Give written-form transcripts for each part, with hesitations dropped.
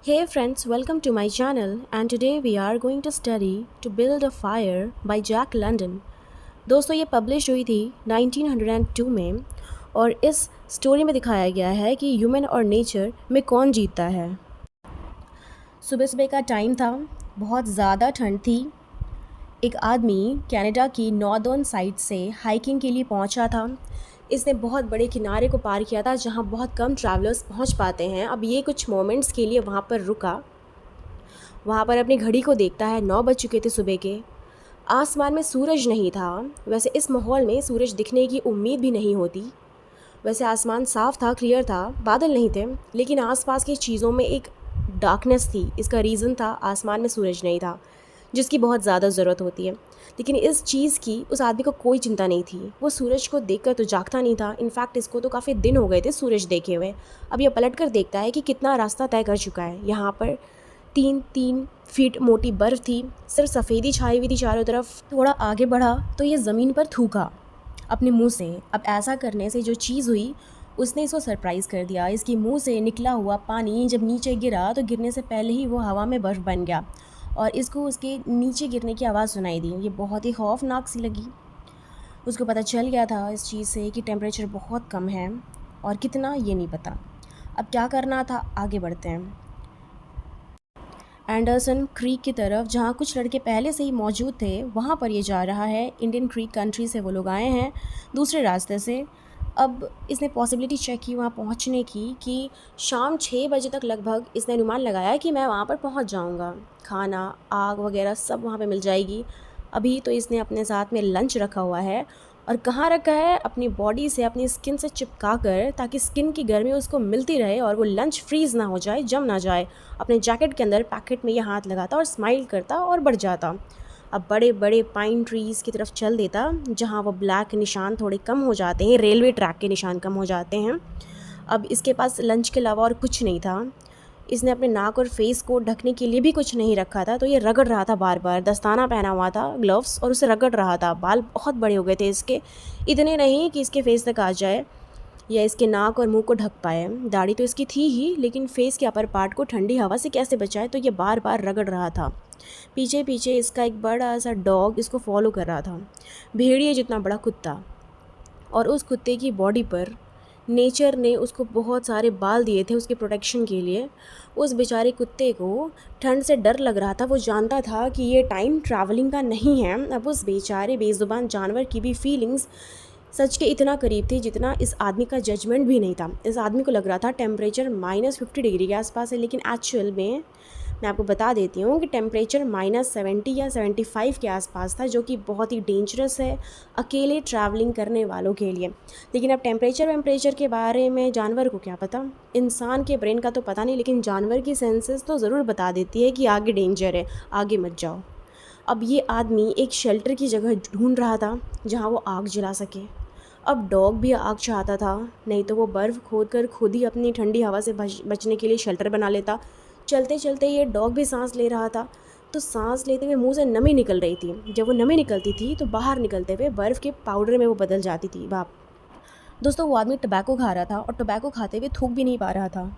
Hey friends, welcome to my channel and today we are going to study To Build a Fire by Jack London। दोस्तों ये publish हुई थी 1902 में और इस स्टोरी में दिखाया गया है कि ह्यूमन और नेचर में कौन जीतता है। सुबह सुबह का टाइम था, बहुत ज़्यादा ठंड थी। एक आदमी कनाडा की नॉर्दर्न साइड से हाइकिंग के लिए पहुंचा था। इसने बहुत बड़े किनारे को पार किया था जहां बहुत कम ट्रैवलर्स पहुंच पाते हैं। अब ये कुछ मोमेंट्स के लिए वहां पर रुका। वहाँ पर अपनी घड़ी को देखता है, 9 बज चुके थे सुबह के। आसमान में सूरज नहीं था। वैसे इस माहौल में सूरज दिखने की उम्मीद भी नहीं होती। वैसे आसमान साफ़ था, क्लियर था, बादल नहीं थे, लेकिन आसपास की चीज़ों में एक डार्कनेस थी। इसका रीज़न था आसमान में सूरज नहीं था, जिसकी बहुत ज़्यादा ज़रूरत होती है। लेकिन इस चीज़ की उस आदमी को कोई चिंता नहीं थी। वो सूरज को देखकर तो जागता नहीं था। इनफैक्ट इसको तो काफ़ी दिन हो गए थे सूरज देखे हुए। अब ये पलट कर देखता है कि कितना रास्ता तय कर चुका है। यहाँ पर 3-3 फीट मोटी बर्फ़ थी, सिर्फ सफ़ेदी छाई हुई थी चारों तरफ। थोड़ा आगे बढ़ा तो ये ज़मीन पर थूका अपने मुंह से। अब ऐसा करने से जो चीज़ हुई उसने इसको सरप्राइज़ कर दिया। इसके मुंह से निकला हुआ पानी जब नीचे गिरा तो गिरने से पहले ही वो हवा में बर्फ़ बन गया और इसको उसके नीचे गिरने की आवाज़ सुनाई दी। ये बहुत ही खौफनाक सी लगी। उसको पता चल गया था इस चीज़ से कि टेम्परेचर बहुत कम है और कितना ये नहीं पता। अब क्या करना था, आगे बढ़ते हैं एंडरसन क्रीक की तरफ, जहाँ कुछ लड़के पहले से ही मौजूद थे। वहाँ पर ये जा रहा है। इंडियन क्रीक कंट्री से वो लोग आए हैं दूसरे रास्ते से। अब इसने पॉसिबिलिटी चेक की वहाँ पहुँचने की कि शाम 6 बजे तक लगभग इसने अनुमान लगाया कि मैं वहाँ पर पहुँच जाऊँगा। खाना, आग वगैरह सब वहाँ पे मिल जाएगी। अभी तो इसने अपने साथ में लंच रखा हुआ है और कहाँ रखा है, अपनी बॉडी से, अपनी स्किन से चिपका कर, ताकि स्किन की गर्मी उसको मिलती रहे और वो लंच फ्रीज़ ना हो जाए, जम ना जाए। अपने जैकेट के अंदर पैकेट में ये हाथ लगाता और स्माइल करता और बढ़ जाता। अब बड़े बड़े पाइन ट्रीज़ की तरफ चल देता, जहाँ वो ब्लैक निशान थोड़े कम हो जाते हैं, रेलवे ट्रैक के निशान कम हो जाते हैं। अब इसके पास लंच के अलावा और कुछ नहीं था। इसने अपने नाक और फेस को ढकने के लिए भी कुछ नहीं रखा था, तो ये रगड़ रहा था बार बार। दस्ताना पहना हुआ था, ग्लव्स, और उसे रगड़ रहा था। बाल बहुत बड़े हो गए थे इसके, इतने नहीं कि इसके फेस तक आ जाए या इसके नाक और मुंह को ढक पाए। दाढ़ी तो इसकी थी ही, लेकिन फेस के अपर पार्ट को ठंडी हवा से कैसे बचाए, तो ये बार बार रगड़ रहा था। पीछे पीछे इसका एक बड़ा सा डॉग इसको फॉलो कर रहा था, भेड़िए जितना बड़ा कुत्ता। और उस कुत्ते की बॉडी पर नेचर ने उसको बहुत सारे बाल दिए थे उसके प्रोटेक्शन के लिए। उस बेचारे कुत्ते को ठंड से डर लग रहा था। वो जानता था कि ये टाइम ट्रैवलिंग का नहीं है। अब उस बेचारे बेज़ुबान जानवर की भी फीलिंग्स सच के इतना करीब थी जितना इस आदमी का जजमेंट भी नहीं था। इस आदमी को लग रहा था टेम्परेचर -50 डिग्री के आसपास है, लेकिन एक्चुअल में मैं आपको बता देती हूँ कि टेम्परेचर -70 या 75 के आसपास था, जो कि बहुत ही डेंजरस है अकेले ट्रैवलिंग करने वालों के लिए। लेकिन अब टेम्परेचर के बारे में जानवर को क्या पता। इंसान के ब्रेन का तो पता नहीं, लेकिन जानवर की सेंसेस तो ज़रूर बता देती है कि आगे डेंजर है, आगे मत जाओ। अब ये आदमी एक शेल्टर की जगह ढूंढ रहा था जहाँ वो आग जला सके। अब डॉग भी आग चाहता था, नहीं तो वो बर्फ़ खोद कर खुद ही अपनी ठंडी हवा से बचने के लिए शेल्टर बना लेता। चलते चलते ये डॉग भी सांस ले रहा था, तो सांस लेते हुए मुंह से नमी निकल रही थी। जब वो नमी निकलती थी तो बाहर निकलते हुए बर्फ़ के पाउडर में वो बदल जाती थी भाप। दोस्तों वो आदमी टबैको खा रहा था और टबैको खाते हुए थूक भी नहीं पा रहा था।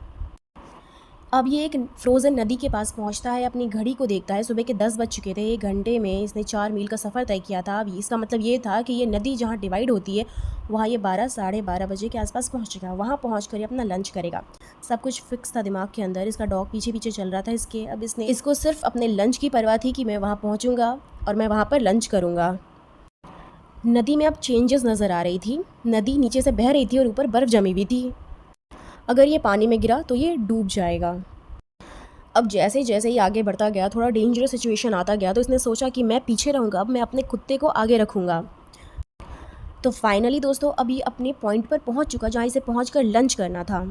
अब ये एक फ्रोज़न नदी के पास पहुंचता है, अपनी घड़ी को देखता है, सुबह के 10 बज चुके थे। 1 घंटे में इसने 4 मील का सफ़र तय किया था। अब इसका मतलब ये था कि ये नदी जहाँ डिवाइड होती है वहाँ ये 12 साढ़े 12 बजे के आसपास पहुँचेगा। वहाँ पहुँच कर ये अपना लंच करेगा। सब कुछ फिक्स था दिमाग के अंदर। इसका डॉग पीछे पीछे चल रहा था इसके। अब इसको सिर्फ अपने लंच की परवाह थी कि मैं वहाँ पहुँचूँगा और मैं वहाँ पर लंच करूँगा। नदी में अब चेंजेस नज़र आ रही थी। नदी नीचे से बह रही थी और ऊपर बर्फ़ जमी हुई थी। अगर ये पानी में गिरा तो ये डूब जाएगा। अब जैसे जैसे ये आगे बढ़ता गया, थोड़ा डेंजरस सिचुएशन आता गया, तो इसने सोचा कि मैं पीछे रहूँगा, अब मैं अपने कुत्ते को आगे रखूँगा। तो फाइनली दोस्तों अब ये अपने पॉइंट पर पहुँच चुका जहाँ इसे पहुँच कर लंच करना था।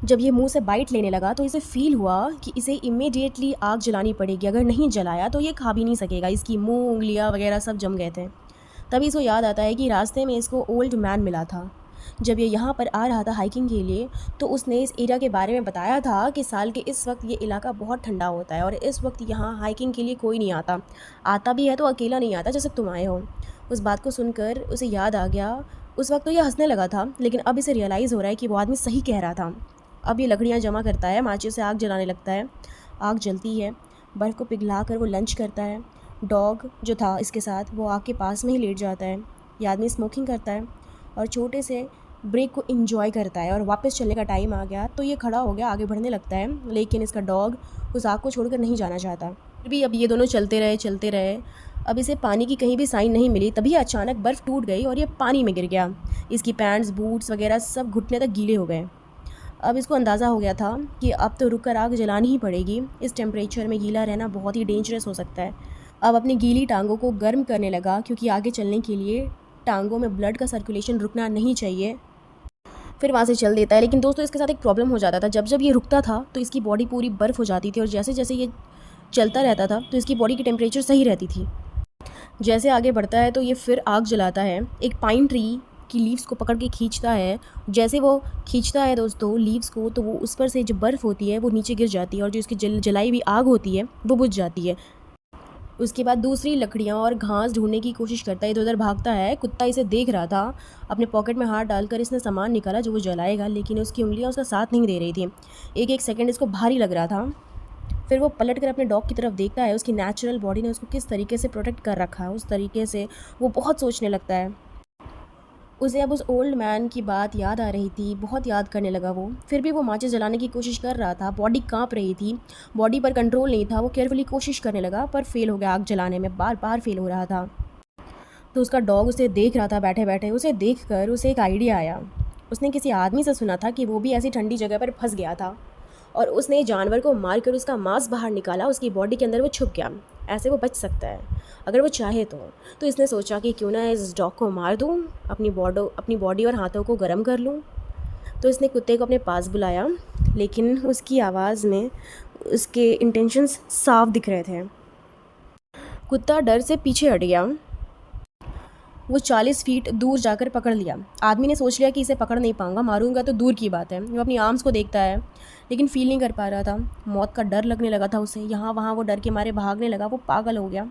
जब ये मुंह से बाइट लेने लगा तो इसे फील हुआ कि इसे इमीडिएटली आग जलानी पड़ेगी। अगर नहीं जलाया तो ये खा भी नहीं सकेगा। इसकी मुँह, उंगलियाँ वगैरह सब जम गए थे। तभी इसको याद आता है कि रास्ते में इसको ओल्ड मैन मिला था। जब ये यहाँ पर आ रहा था हाइकिंग के लिए, तो उसने इस एरिया के बारे में बताया था कि साल के इस वक्त ये इलाका बहुत ठंडा होता है और इस वक्त यहाँ हाइकिंग के लिए कोई नहीं आता। आता भी है तो अकेला नहीं आता जैसे तुम आए हो। उस बात को सुनकर उसे याद आ गया। उस वक्त तो ये हंसने लगा था, लेकिन अब इसे रियलाइज़ हो रहा है कि वो आदमी सही कह रहा था। अब ये लकड़ियाँ जमा करता है, माचिस से आग जलाने लगता है। आग जलती है, बर्फ़ को पिघला कर वो लंच करता है। डॉग जो था इसके साथ वो आग के पास में ही लेट जाता है। ये आदमी स्मोकिंग करता है और छोटे से ब्रेक को एंजॉय करता है और वापस चलने का टाइम आ गया तो ये खड़ा हो गया, आगे बढ़ने लगता है, लेकिन इसका डॉग उस आग को छोड़कर नहीं जाना चाहता। फिर भी अब ये दोनों चलते रहे। अब इसे पानी की कहीं भी साइन नहीं मिली, तभी अचानक बर्फ़ टूट गई और ये पानी में गिर गया। इसकी पैंट्स, बूट्स वगैरह सब घुटने तक गीले हो गए। अब इसको अंदाज़ा हो गया था कि अब तो रुक कर आग जलानी ही पड़ेगी, इस टेम्परेचर में गीला रहना बहुत ही डेंजरस हो सकता है। अब अपनी गीली टांगों को गर्म करने लगा, क्योंकि आगे चलने के लिए टांगों में ब्लड का सर्कुलेशन रुकना नहीं चाहिए। फिर वहाँ से चल देता है, लेकिन दोस्तों इसके साथ एक प्रॉब्लम हो जाता था। जब जब ये रुकता था तो इसकी बॉडी पूरी बर्फ़ हो जाती थी और जैसे जैसे ये चलता रहता था तो इसकी बॉडी की टेम्परेचर सही रहती थी। जैसे आगे बढ़ता है तो ये फिर आग जलाता है, एक पाइन ट्री की लीव्स को पकड़ के खींचता है। जैसे वो खींचता है दोस्तों लीव्स को, तो वो उस पर से जो बर्फ़ होती है वो नीचे गिर जाती है और जो इसकी जलाई हुई आग होती है वो बुझ जाती है। उसके बाद दूसरी लकड़ियाँ और घास ढूंढने की कोशिश करता है, इधर उधर भागता है। कुत्ता इसे देख रहा था, अपने पॉकेट में हाथ डालकर इसने सामान निकाला जो वो जलाएगा, लेकिन उसकी उंगलियाँ उसका साथ नहीं दे रही थी। एक एक सेकंड इसको भारी लग रहा था। फिर वो पलट कर अपने डॉग की तरफ देखता है, उसकी नेचुरल बॉडी ने उसको किस तरीके से प्रोटेक्ट कर रखा है, उस तरीके से वो बहुत सोचने लगता है। उसे अब उस ओल्ड मैन की बात याद आ रही थी, बहुत याद करने लगा वो। फिर भी वो माचिस जलाने की कोशिश कर रहा था, बॉडी कांप रही थी, बॉडी पर कंट्रोल नहीं था। वो केयरफुली कोशिश करने लगा पर फेल हो गया आग जलाने में, बार बार फेल हो रहा था। तो उसका डॉग उसे देख रहा था बैठे बैठे। उसे देख कर उसे एक आइडिया आया। उसने किसी आदमी से सुना था कि वो भी ऐसी ठंडी जगह पर फंस गया था और उसने जानवर को मार कर उसका मांस बाहर निकाला, उसकी बॉडी के अंदर वो छुप गया। ऐसे वो बच सकता है अगर वो चाहे तो इसने सोचा कि क्यों ना इस डॉग को मार दूँ, अपनी बॉडी और हाथों को गर्म कर लूँ। तो इसने कुत्ते को अपने पास बुलाया, लेकिन उसकी आवाज़ में उसके इंटेंशंस साफ दिख रहे थे। कुत्ता डर से पीछे हट गया। वो 40 फीट दूर जाकर पकड़ लिया। आदमी ने सोच लिया कि इसे पकड़ नहीं पाऊंगा, मारूंगा तो दूर की बात है। वो अपनी आर्म्स को देखता है, लेकिन फील नहीं कर पा रहा था। मौत का डर लगने लगा था उसे। यहाँ वहाँ वो डर के मारे भागने लगा, वो पागल हो गया।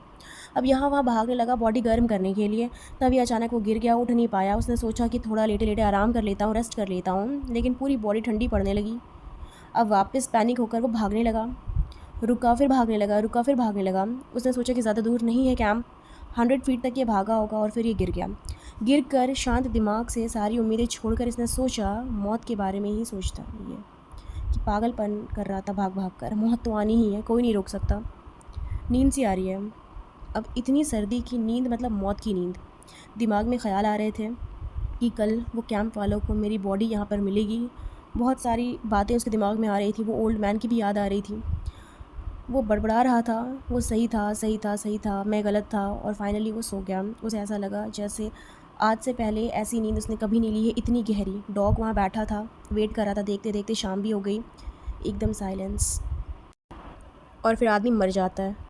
अब यहाँ वहाँ भागने लगा बॉडी गर्म करने के लिए। तभी अचानक वो गिर गया, उठ नहीं पाया। उसने सोचा कि थोड़ा लेटे लेटे आराम कर लेता हूँ, रेस्ट कर लेता हूँ, लेकिन पूरी बॉडी ठंडी पड़ने लगी। अब वापस पैनिक होकर वो भागने लगा, रुका फिर भागने लगा, रुका फिर भागने लगा। उसने सोचा कि ज़्यादा दूर नहीं है कैंप। 100 फीट तक ये भागा होगा और फिर ये गिर गया। गिर कर शांत दिमाग से सारी उम्मीदें छोड़कर इसने सोचा मौत के बारे में ही सोचता ये, कि पागलपन कर रहा था भाग भाग कर, मौत तो आनी ही है, कोई नहीं रोक सकता। नींद सी आ रही है, अब इतनी सर्दी की नींद, मतलब मौत की नींद। दिमाग में ख़्याल आ रहे थे कि कल वो कैंप वालों को मेरी बॉडी यहाँ पर मिलेगी। बहुत सारी बातें उसके दिमाग में आ रही थी, वो ओल्ड मैन की भी याद आ रही थी। वो बड़बड़ा रहा था, वो सही था, सही था, सही था, मैं गलत था, और फाइनली वो सो गया। उसे ऐसा लगा जैसे आज से पहले ऐसी नींद उसने कभी नहीं ली है, इतनी गहरी। डॉग वहाँ बैठा था, वेट कर रहा था। देखते देखते शाम भी हो गई, एकदम साइलेंस, और फिर आदमी मर जाता है।